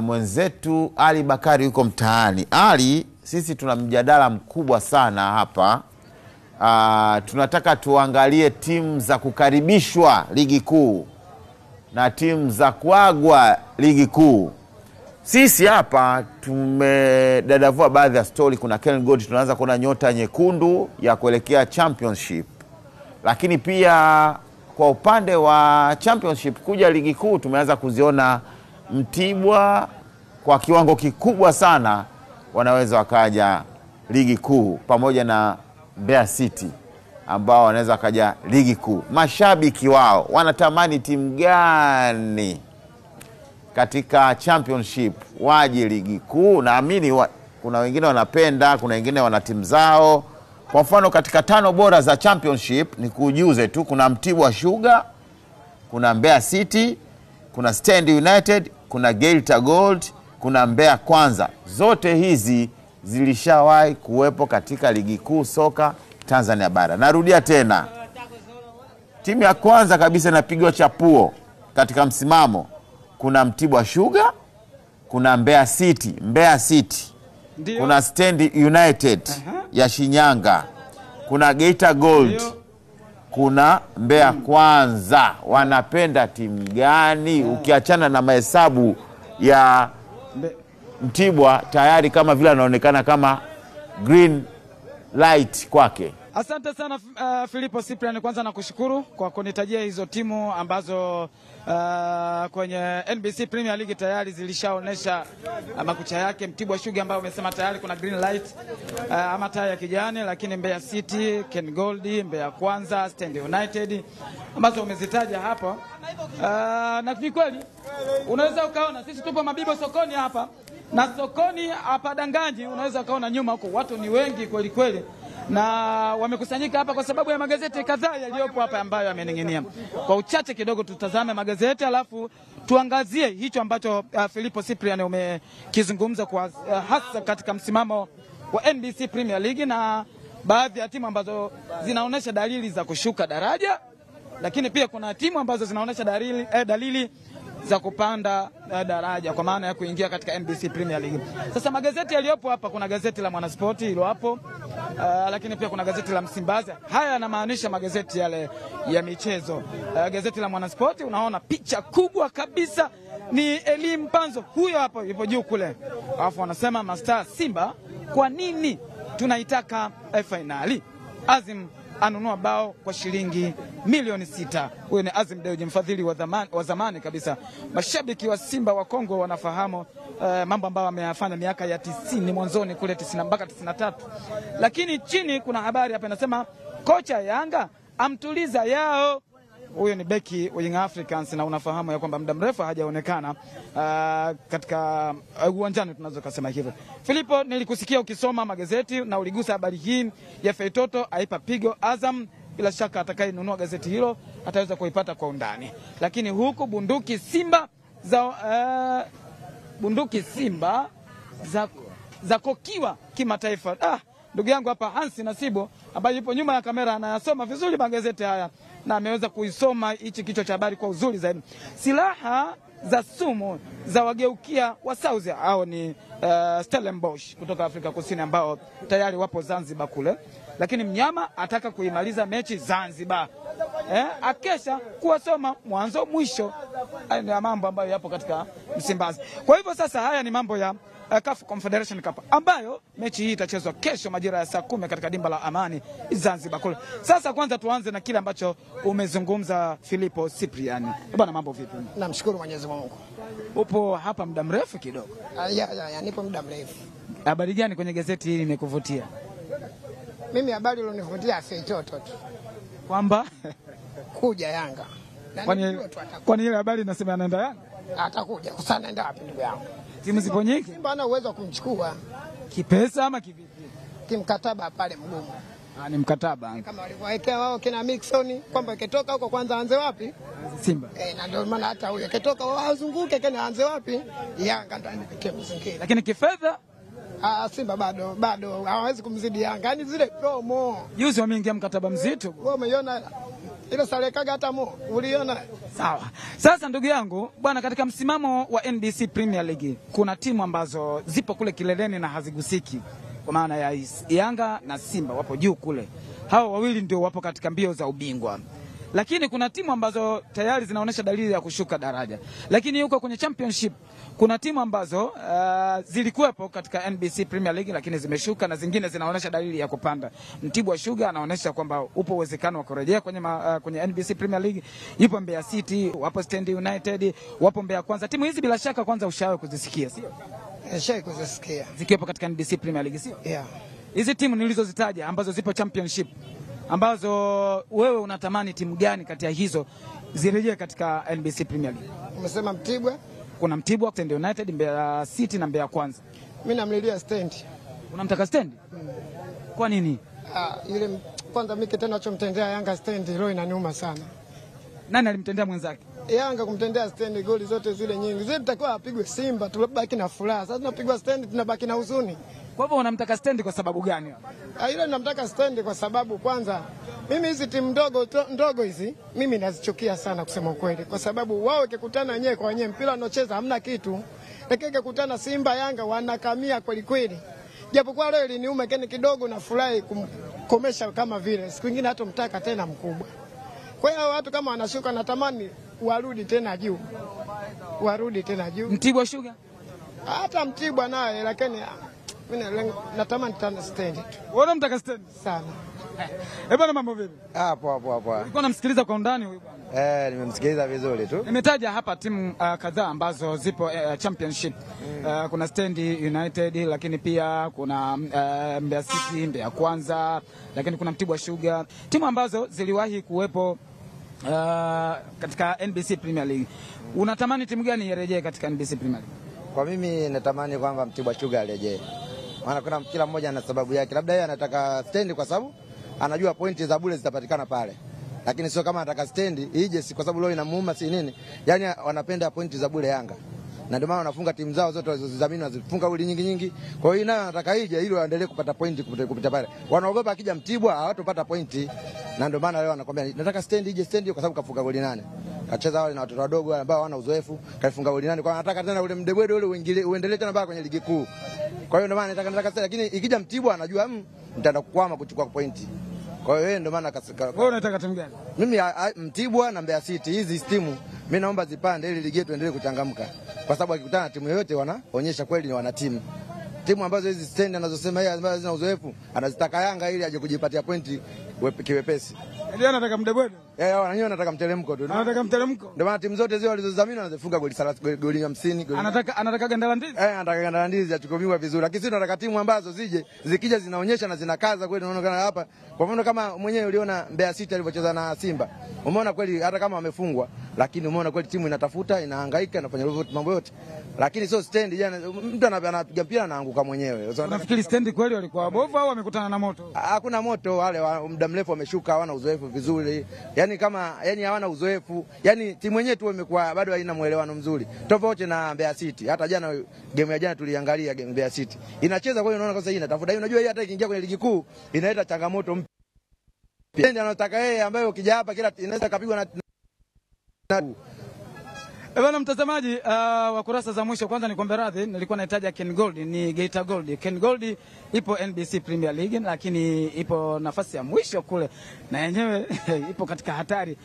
Mwenzetu Ali Bakari yuko mtaani. Ali, sisi tuna mjadala mkubwa sana hapa. Tunataka tuangalie timu za kukaribishwa ligi kuu na timu za kuagwa ligi kuu. Sisi hapa tumedadavua baadhi ya story. Kuna Ken Gold, tunaanza kuona nyota nyekundu ya kuelekea championship. Lakini pia kwa upande wa championship kuja ligi kuu tumeanza kuziona Mtibwa kwa kiwango kikubwa sana wanaweza wakaja ligi kuu, pamoja na Mbeya City ambao wanaweza wakaja ligi kuu. Mashabiki wao wanatamani timu gani katika championship waje ligi kuu? Naamini kuna wengine wanapenda, kuna wengine wana timu zao. Kwa mfano katika 5 bora za championship ni kujuze tu, kuna Mtibwa Sugar, kuna Mbeya City, kuna Stand United, kuna Geita Gold, kuna Mbeya Kwanza. Zote hizi zilishawahi kuwepo katika ligi kuu soka Tanzania bara. Narudia tena, timu ya kwanza kabisa inapigwa chapuo katika msimamo. Kuna Mtibwa Sugar, kuna Mbeya City, kuna Stand United ya Shinyanga, kuna Geita Gold, kuna Mbeya Kwanza. Wanapenda timu gani? Ukiachana na mahesabu ya Mtibwa tayari kama vile anaonekana kama green light kwake. Asante sana Filipo Cyprian, kwanza nakushukuru kwa kunitajia hizo timu ambazo kwenye NBC Premier League tayari zilishaonesha makucha yake. Mtibwa Sugar ambao umesema tayari kuna green light ama taa ya kijani, lakini Mbeya City, Ken Gold, Mbeya Kwanza, Stand United ambazo umezitaja hapo. Na ni kweli unaweza ukaona sisi tupo Mabibo sokoni hapa, na sokoni hapa Danganyi unaweza ukaona nyuma huko watu ni wengi kweli kweli, na wamekusanyika hapa kwa sababu ya magazeti kadhaa yaliyopo hapa ambayo yamening'inia. Kwa uchache kidogo tutazame magazeti alafu tuangazie hicho ambacho Filipo Cyprian umekizungumza kwa hasa katika msimamo wa NBC Premier League na baadhi ya timu ambazo zinaonesha dalili za kushuka daraja, lakini pia kuna timu ambazo zinaonesha dalili za kupanda daraja kwa maana ya kuingia katika NBC Premier League. Sasa magazeti yaliyopo hapa, kuna gazeti la Mwanaspoti hilo hapo, lakini pia kuna gazeti la Msimbazi. Haya yanamaanisha magazeti yale ya michezo. Gazeti la Mwanaspoti unaona picha kubwa kabisa ni Elie Mpanzo, huyo hapo yupo juu kule. Alafu wanasema Mastaa Simba, kwa nini tunaitaka finali? Azim anunua bao kwa shilingi milioni 6. Huyo ni Azim Dewji, mfadhili wa zamani kabisa. Mashabiki wa Simba wa Kongo wanafahamu mambo ambayo ameyafanya miaka ya 90 mwanzoni kule 90 mpaka 93. Lakini chini kuna habari hapa inasema kocha Yanga amtuliza yao. Huyo ni beki wa Young Africans, na unafahamu ya kwamba muda mrefu hajaonekana katika uwanjani, tunaweza kusema hivyo. Filipo, nilikusikia ukisoma magazeti na uligusa habari hii ya Feitoto aipa pigo Azam. Bila shaka atakayenunua gazeti hilo ataweza kuipata kwa undani. Lakini huku bunduki Simba za kokiwa kimataifa. Ndugu yangu hapa Hansi Nasibo ambaye yupo nyuma ya kamera anayasoma vizuri magazeti haya na ameweza kuisoma hichi kichwa cha habari kwa uzuri zaidi. Silaha za sumu za wageukia wa Saudi, hao ni Stellenbosch kutoka Afrika Kusini ambao tayari wapo Zanzibar kule. Lakini mnyama ataka kuimaliza mechi Zanzibar. Akesha kuwasoma mwanzo mwisho. Ni mambo ambayo yapo katika Msimbazi. Kwa hivyo sasa haya ni mambo ya CAF Confederation Cup ambayo mechi hii itachezwa kesho majira ya saa 10 katika dimba la Amani Zanzibar kule. Sasa kwanza tuanze na kile ambacho umezungumza Filipo Cyprian. Bwana, mambo vipi? Namshukuru Mwenyezi Mungu. Upo hapa muda mrefu kidogo? Ya, nipo muda mrefu. Habari gani kwenye gazeti hili imekuvutia? Mimi habari iliyonivutia Feitoto tu. Kwamba kuja Yanga. Kwani ile habari inasema anaenda Yanga? Atakuja. Sasa anaenda wapi ndugu yangu? Timu zipo nyingi. Simba ana uwezo wa kumchukua. Kipesa ama kivipi? Kimkataba pale mgumu. Ni mkataba. Kama walivyowekea wao kina Mixon kwamba ikitoka huko kwanza anze wapi? Simba. Na ndio maana hata huyo ikitoka wazunguke kena anze wapi? Yanga ndio anapikia mzunguke. Lakini kifedha Simba bado hawezi kumzidi Yanga. Yaani zile promo. Juzi wameingia mkataba mzito. Wewe umeiona Ile sare kaga hata uliona. Sawa. Sasa ndugu yangu, bwana, katika msimamo wa NBC Premier League kuna timu ambazo zipo kule kileleni na hazigusiki. Kwa maana ya Yanga na Simba wapo juu kule. Hao wawili ndio wapo katika mbio za ubingwa. Lakini kuna timu ambazo tayari zinaonyesha dalili ya kushuka daraja. Lakini huko kwenye championship kuna timu ambazo zilikuwepo katika NBC Premier League lakini zimeshuka na zingine zinaonyesha dalili ya kupanda. Mtibwa Sugar anaonyesha kwamba upo uwezekano wa kurejea kwenye NBC Premier League. Yupo Mbeya City, wapo Stand United, wapo Mbeya Kwanza. Timu hizi bila shaka kwanza ushawahi kuzisikia, sio? Nishawahi kuzisikia. Zikiwepo katika NBC Premier League, sio? Yeah. Hizi timu nilizozitaja ambazo zipo championship, ambazo wewe unatamani timu gani kati ya hizo zirejee katika NBC Premier League? Umesema Mtibwa? Kuna Mtibwa, Stand United, Mbeya City na Mbeya Kwanza. Mimi namlilia Stand. Unamtaka Stand? Kwa nini? Ile kwanza mimi kitendo nachomtendea Yanga Stand leo inaniuma sana. Nani alimtendea mwenzake? Yanga kumtendea Stand goli zote zile nyingi. Zile tutakuwa apigwe Simba, tunabaki na furaha. Sasa tunapigwa Stand tunabaki na huzuni. Kwa hivyo unamtaka Stand kwa sababu gani? Ile namtaka Stand kwa sababu kwanza mimi hizi timu ndogo hizi mimi nazichukia sana kusema ukweli, kwa sababu wao ikikutana wenyewe kwa wenyewe mpira unaocheza hamna kitu. Lakini ikikutana Simba Yanga wanakamia kweli kweli. Japokuwa leo iliniuma keni kidogo na furahi kumkomesha kama vile. Siku nyingine hata mtaka tena mkubwa. Kwa hiyo watu kama wanashuka natamani warudi tena juu. Warudi tena juu. Mtibwa Sugar? Hata Mtibwa naye lakini mimi natamani tena Stand tu. Wewe unamtaka Stand sana. Bwana, mambo vipi? Hapo. Ulikuwa unamsikiliza kwa undani huyu bwana? Nimemsikiliza vizuri tu. Nimetaja hapa timu kadhaa ambazo zipo championship. Kuna Stand United, lakini pia kuna Mbeya City, Mbeya Kwanza, lakini kuna Mtibwa Sugar. Timu ambazo ziliwahi kuwepo katika NBC Premier League. Unatamani timu gani irejee katika NBC Premier League? Kwa mimi natamani kwamba Mtibwa Sugar arejee. Maana kuna kila mmoja ana sababu yake. Labda yeye anataka Stand kwa sababu anajua pointi za bure zitapatikana pale. Lakini sio kama anataka Stand ije kwa sababu leo inamuuma si nini. Yaani wanapenda pointi za bure Yanga. Na ndio maana wanafunga timu zao zote walizozidhamini, wanazifunga goli nyingi. Kwa hiyo naye anataka ije ili waendelee kupata pointi kupita pale. Wanaogopa akija Mtibwa hawatopata pointi. Na ndio maana leo anakuambia nataka Stand ije Stand kwa sababu kafunga goli 8. Kacheza wale na watoto wadogo ambao hawana uzoefu, kafunga goli 8. Kwa hiyo anataka tena ule mdebwede ule uendelee tena mpaka kwenye ligi kuu. Kwa hiyo ndio maana nataka Stand, lakini ikija Mtibwa anajua nitaenda kukwama kuchukua pointi. Kwa hiyo yeye ndio maana wewe unataka timu gani? Mimi Mtibwa na Mbeya City, hizi timu mimi naomba zipande ili ligi yetu endelee kuchangamka. Kwa sababu akikutana na timu yoyote wanaonyesha kweli ni wana timu. Timu ambazo hizi Stand anazosema yeye ambazo zina uzoefu anazitaka Yanga ili aje kujipatia pointi kiwepesi. Ndio anataka mdebwede. Wananyoa anataka mteremko tu. Anataka mteremko. Ndio maana timu zote zile walizodhamini wanazifunga goli 30, goli 50. Anataka gandala ndizi? Anataka gandala ndizi achukue bingwa vizuri. Lakini sisi tunataka timu ambazo zikija zinaonyesha na zinakaza kweli, unaona hapa. Kwa mfano kama mwenyewe uliona Mbeya City alivyocheza na Simba. Umeona kweli hata kama wamefungwa, lakini umeona kweli timu inatafuta, inahangaika, inafanya mambo yote. Lakini sio Stand jana mtu anapiga mpira anaanguka mwenyewe. Unafikiri Stand kweli walikuwa wabovu au wamekutana na moto? Hakuna moto, wale muda mrefu wameshuka, hawana uzoefu vizuri. Yaani hawana uzoefu. Yaani timu yenyewe tu imekuwa bado haina muelewano mzuri. Tofauti na Mbeya City. Hata jana game ya jana tuliangalia game Mbeya City. Inacheza kwa hiyo unaona kwanza hii inatafuta. Unajua hii hata ikiingia kwenye ligi kuu inaleta changamoto mpya. Stand anataka yeye ambaye ukija hapa kila inaweza kapigwa na Bwana mtazamaji wa kurasa za mwisho, kwanza nikombe radhi, nilikuwa nahitaji Ken Gold, ni Geita Gold. Ken Gold ipo NBC Premier League lakini ipo nafasi ya mwisho kule na yenyewe ipo katika hatari.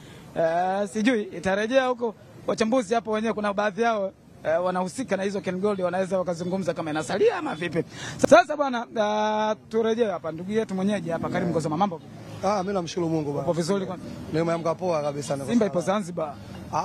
Sijui itarejea huko. Wachambuzi hapo wenyewe kuna baadhi yao wanahusika na hizo Ken Gold, wanaweza wakazungumza kama inasalia ama vipi. Sasa bwana turejee hapa ndugu yetu mwenyeji hapa Karim Ngozoma, mambo? Mimi namshukuru Mungu bwana. Upo vizuri kwanza? Nimeamka poa kabisa na Simba ipo Zanzibar.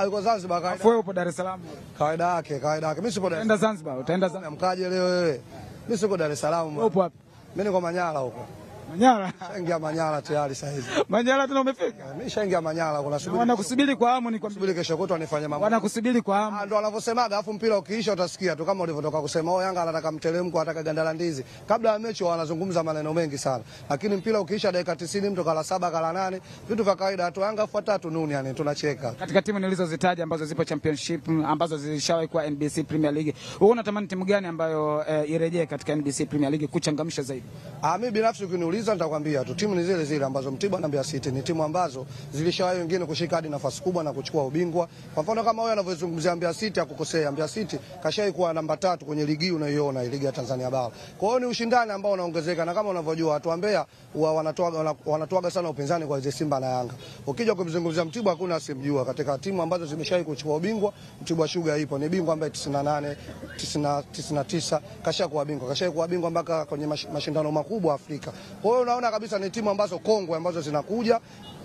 Yuko Zanzibar kawaida. Wewe upo Dar es Salaam. Kawaida yake. Mimi sipo Dar es Salaam. Zanzibar, utaenda Zanzibar. Mkaje leo wewe? Mimi siko Dar es Salaam. Upo wapi? Mimi niko Manyara huko. Manyara? Shaingia Manyara tayari sasa hivi. Manyara tena umefika? Mimi shaingia Manyara, kuna subiri. Wanakusubiri kwa hamu, ni kwa subiri kesho kutwa nifanye mambo. Wanakusubiri kwa hamu. Ndio wanavyosemaga, afu mpira ukiisha utasikia tu kama ulivyotoka kusema Yanga anataka mteremko, anataka gandala ndizi. Kabla ya mechi wanazungumza maneno mengi sana. Lakini mpira ukiisha dakika 90 mtu kala 7 kala 8, vitu vya kawaida tu. Yanga fuata tu nuni, yani tunacheka. Katika timu nilizozitaja ambazo zipo championship, ambazo zilishawahi kwa NBC Premier League, wewe unatamani timu gani ambayo irejee katika NBC Premier League kuchangamsha zaidi? Mimi binafsi ukiniuliza ukiniuliza nitakwambia tu timu ni zile zile ambazo Mtibwa na Mbeya City ni timu ambazo zilishawahi wengine kushika hadi nafasi kubwa na kuchukua ubingwa. Kwa mfano kama wewe anavyozungumzia Mbeya City akukosea, Mbeya City kashawahi kuwa namba 3 kwenye ligi unayoiona, ligi ya Tanzania Bara. Kwa hiyo ni ushindani ambao unaongezeka, na kama unavyojua watu wa Mbeya wanatoaga sana upinzani kwa Simba na Yanga. Ukija kumzungumzia Mtibwa hakuna asimjua katika timu ambazo zimeshawahi kuchukua ubingwa. Mtibwa Sugar ipo, ni bingwa ambaye 98, 99 kashakuwa bingwa, kashakuwa bingwa mpaka kwenye mashindano makubwa Afrika. Kwa hiyo unaona kabisa ni timu ambazo kongwe ambazo zinakuja,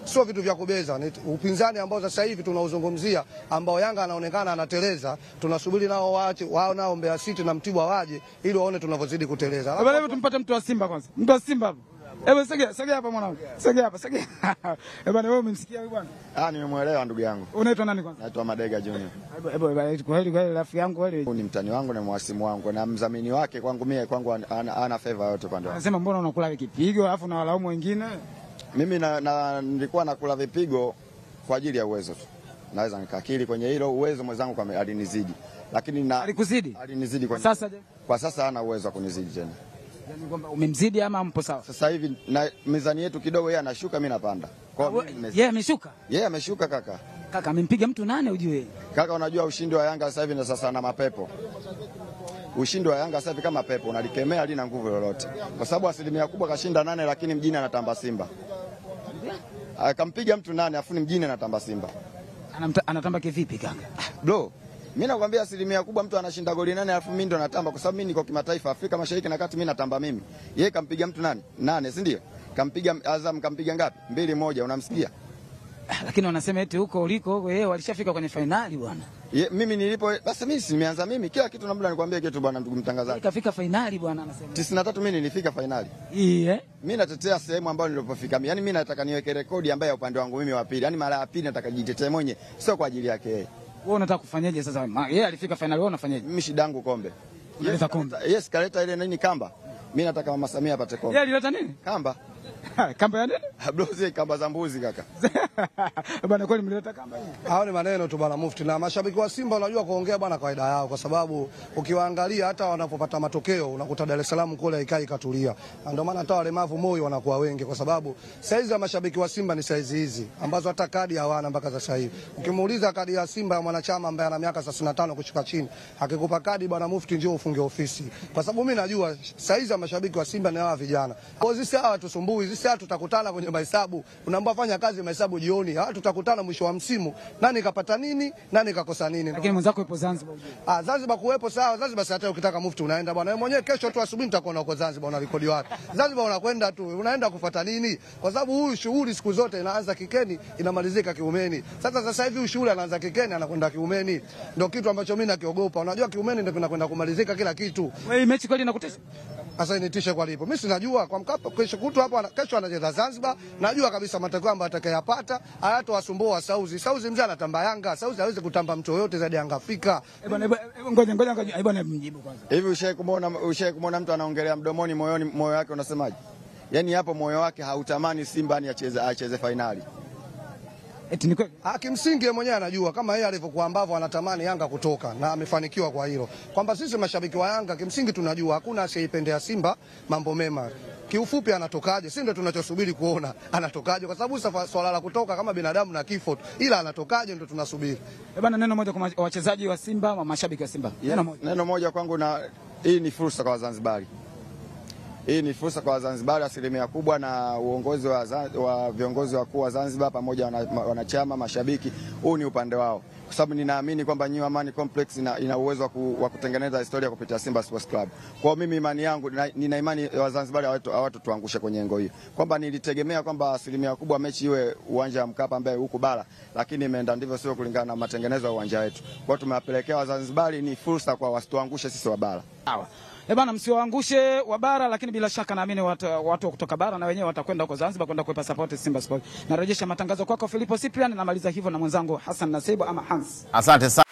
sio vitu vya kubeza. Ni upinzani ambao sasa hivi tunauzungumzia, ambao Yanga anaonekana anateleza, tunasubiri nao waache wao, nao Mbeya City na Mtibwa waje ili waone tunavyozidi kuteleza. Hebu tumpate mtu wa Simba kwanza. Mtu wa Simba hapo. Hebu sogea hapa mwanangu. Sogea hapa, sogea. Bwana wewe umemsikia huyu bwana? Nimemuelewa ndugu yangu. Unaitwa nani kwanza? Naitwa Madega Junior. Kweli rafiki yangu wewe. Ni mtani wangu na mwasimu wangu na mdhamini wake kwangu mimi, kwangu ana favor yote pande. Anasema mbona unakula kipigo alafu na walaumu wengine? Mimi nilikuwa nakula vipigo kwa ajili ya uwezo tu. Naweza nikakiri kwenye hilo, uwezo mwenzangu kwa alinizidi. Lakini alikuzidi? Alinizidi kwa sasa je? Kwa sasa hana uwezo wa kunizidi tena. Yaani kwamba umemzidi ama mpo sawa? Sasa hivi na mizani yetu kidogo, yeye anashuka mimi napanda. Kwa yeye ameshuka? Yeye ameshuka kaka. Kaka amempiga mtu 8 ujue. Kaka unajua ushindi wa Yanga sasa hivi na sasa na mapepo. Ushindi wa Yanga sasa hivi kama pepo, unalikemea lina nguvu lolote. Kwa sababu asilimia kubwa kashinda 8 lakini mjini anatamba Simba. Akampiga mtu 8 afu mjini anatamba Simba. Anatamba kivipi kaka? Bro, mimi nakwambia asilimia kubwa mtu anashinda goli 8 alafu mimi ndo natamba, kwa sababu mimi niko kimataifa Afrika Mashariki na Kati, mimi natamba mimi. Yeye kampiga mtu 8, si ndio? Kampiga Azam, kampiga ngapi? 2-1, unamsikia? Lakini wanasema eti huko uliko huko yeye walishafika kwenye finali bwana. Mimi nilipo basi mimi nimeanza mimi kila kitu, naomba nikwambie kitu bwana ndugu mtangazaji. Kafika finali bwana anasema. 93 mimi nilifika finali. Mimi natetea sehemu ambayo nilipofika. Yaani mimi nataka niweke rekodi ambayo upande wangu mimi wa pili. Yaani mara ya pili nataka jitetee mwenyewe, sio kwa ajili yake yeye. Wewe unataka kufanyaje sasa? Yeye alifika finali, wewe unafanyaje? Mimi shidangu kombe. Unaleta kombe. Yes, kaleta ile nini kamba. Mimi nataka Mama Samia apate kombe. Yeye alileta nini? Kamba. Kamba ya nini? Blozi kamba za mbuzi kaka. Bwana kweli mlileta kamba hii? Hao ni maneno tu bwana Mufti, na mashabiki wa Simba unajua kuongea bwana kawaida yao, kwa sababu ukiwaangalia hata wanapopata matokeo unakuta Dar es Salaam kule haikai katulia. Ndio maana hata walemavu moyo wanakuwa wengi, kwa sababu saizi ya mashabiki wa Simba ni saizi hizi ambazo hata kadi hawana mpaka sasa hivi. Ukimuuliza kadi ya Simba ya mwanachama ambaye ana miaka 35 kushuka chini, akikupa kadi bwana Mufti njoo ufunge ofisi. Kwa sababu mimi najua saizi ya mashabiki wa Simba ni hawa vijana. Kwa hiyo sisi hawa tusumbui, sisi tutakutana kwenye mahesabu. Unaomba fanya kazi mahesabu jioni. Tutakutana mwisho wa msimu. Nani kapata nini? Nani kakosa nini? Lakini mwenzako yupo Zanzibar. Zanzibar kuwepo sawa. Zanzibar hata ukitaka Mufti unaenda bwana. Wewe mwenyewe kesho tu asubuhi nitakuona uko Zanzibar unarekodi wapi? Zanzibar unakwenda tu. Unaenda kufuata nini? Kwa sababu huyu shughuli siku zote inaanza kikeni, inamalizika kiumeni. Sasa hivi shughuli anaanza kikeni anakwenda kiumeni. Ndio kitu ambacho mimi nakiogopa. Unajua kiumeni ndio kinakwenda kumalizika kila kitu. Wewe mechi kweli inakutisha? Sasa initishe kwa lipo. Mimi sinajua kwa Mkapa kesho kutu hapo, kesho anacheza Zanzibar. Najua kabisa matokeo ambayo atakayapata hayatowasumbua Sauzi. Sauzi mzee anatamba Yanga. Sauzi hawezi kutamba mtu yote zaidi ya Yanga Afrika. Ngoja bwana mjibu kwanza. Hivi ushaye kumwona mtu anaongelea mdomoni, moyo wake unasemaje? Yaani hapo moyo wake hautamani Simba ni acheze finali. Eti ni kweli? Kimsingi yeye mwenyewe anajua kama yeye alivyokuwa ambavyo anatamani Yanga kutoka na amefanikiwa kwa hilo. Kwamba sisi mashabiki wa Yanga kimsingi tunajua hakuna asiyeipendea Simba mambo mema. Kiufupi anatokaje? Sisi ndio tunachosubiri kuona anatokaje, kwa sababu swala la kutoka kama binadamu na kifo, ila anatokaje ndio tunasubiri. Bwana, neno moja kwa wachezaji wa Simba, wa mashabiki wa Simba. Neno moja kwangu, na hii ni fursa kwa Wazanzibari. Hii ni fursa kwa Wazanzibari asilimia kubwa, na uongozi wa viongozi wakuu wa Zanzibar pamoja na wanachama, mashabiki. Huu ni upande wao, kwa sababu ninaamini kwamba New Amani Complex ina uwezo wa kutengeneza historia kupitia Simba Sports Club. Kwa mimi imani yangu, nina imani Wazanzibari hawatuangushe kwenye ngo hiyo, kwamba nilitegemea kwamba asilimia kubwa mechi iwe uwanja wa Mkapa ambaye huko bara, lakini imeenda ndivyo sio kulingana na matengenezo ya uwanja wetu. Kwa tumewapelekea Wazanzibari, ni fursa kwa wasituangushe sisi wa bara. Sawa. Bwana, msiwaangushe wa bara, lakini bila shaka naamini watu kutoka bara na wenyewe watakwenda huko Zanzibar kwenda kuipa support Simba Sport. Narejesha matangazo kwako Filipo Cyprian, namaliza hivyo na mwenzangu Hassan Nasibu ama Hans. Asante sana.